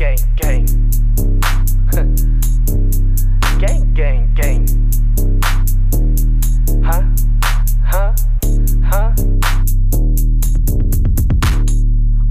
gang, gang. Gang, gang, gang. Huh? Huh? Huh?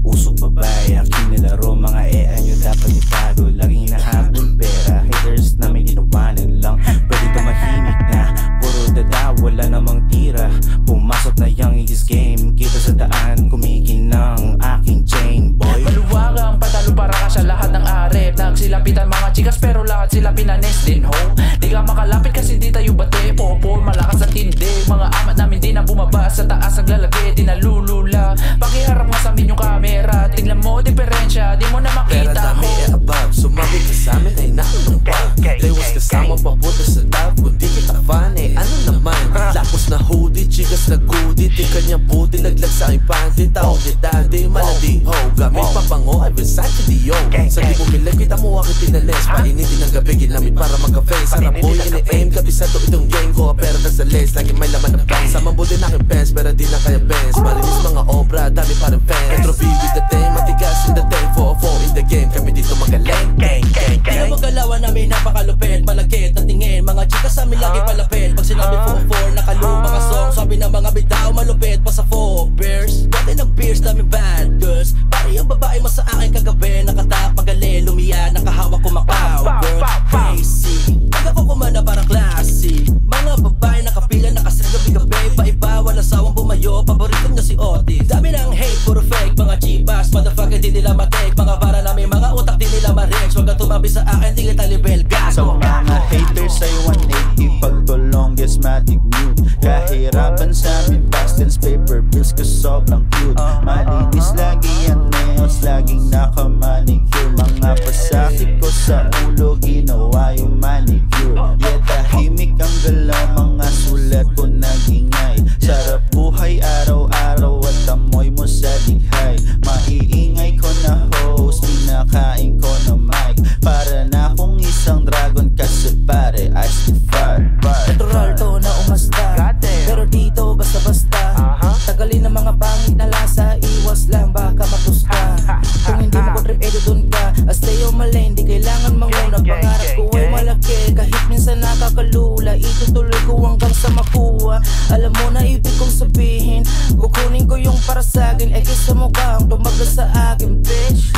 Usok babae, aking nilaro. Mga nyo dapat itago. Laging hinahabol pera. Haters na may ginawanan lang. Pwede tumahimik na. Puro dada, wala namang tira. Pumasok na yung igis game. Kita sa daan, kumikinang aking chain, boy. Maluwagang patalo para ka sa lahat ng arep. Nagsilapitan mga chikas pero lahat sila pinanes din ho. Di ka makalapit kasi di tayo bate. Popol, malakas at tindig. Mga amat namin di na bumaba. Sa taas naglalagay, di nalulula. Pakiharap nga sa amin yung camera. Tingnan mo diferensya, di mo na makita. Pera dami above, sumabit ka sa amin ay nakunubag. Lewas kasama papunta sa top. Kung di kita fan ano naman. Lapos na hoodie, chikas na goodie. Di kanyang puti, laglag sa aking panty. Tawag ni daddy, maladi ho. Gamit papango ay Versace Dio. Sa di bumilip, kita mo aking pinales. Painitin ang gabi, ginamit para magka-face. Sarap mo ini-aim, kabisado itong game ko. Pera na sa les, lagi may laman na pants. Sa mabuti na aking pants, pero di na kaya pants. Malinis mga obra, dami pa rin fans. Trophy with the team, matigas in the day. 4-4 in the game, kami dito magaling. Kaya magalawan namin napakalupit. Malagkit na tingin, mga chika sa amin lagi palapit. Pag sinabi 4-4, nakaluma mga song. Sabi ng mga bitaw, malupit pa sa 4 beers. Dati ng beers, dami bad girls. Pari ang babae mo sa akin kagabi. Nakatap, magaling, lumiya, nakahawak kumakaw. Girl, crazy. Pag ako kumana parang classy. Mga babae nakapila, nakasrig gabi-gabi. Paiba, walang sawang bumayo. Paborito niya si Otis. Dami ng hate, puro fake. Mga chibas, motherfucker, di nila matake. Mga para namin, mga utak, di nila ma-rex. Huwag ka tumabi sa akin, di kita libel. Sa mga haters ay 180. Pag the longest matic mute. Kahirapan sa amin, pastels, paper bills ka sobrang cute. Malinis lagi ang nails, laging nakamanicure. Mga pasakit ko sa ulo, ginawa yung manicure. Yeah, tahimik ang galaw, mga sulat ko nagingay. Sarap buhay araw-araw at amoy mo sa dighay. Maiingay ko na host, pinakain ko na mic. Para na akong isang dragon kasi pare I still fire. Natural to na umasta, pero dito basta-basta. Tagalin ng mga pangit na lasa, iwas lang baka matuska. Kung hindi mo ko trip, dun ka. Stay on my lane, di kailangan manguna. Pangarap ko ay malaki, kahit minsan nakakalula. Itutuloy ko hanggang sa makuha. Alam mo na ibig kong sabihin, kukunin ko yung para sa akin. Eh kaysa mukhang tumagal sa akin, bitch.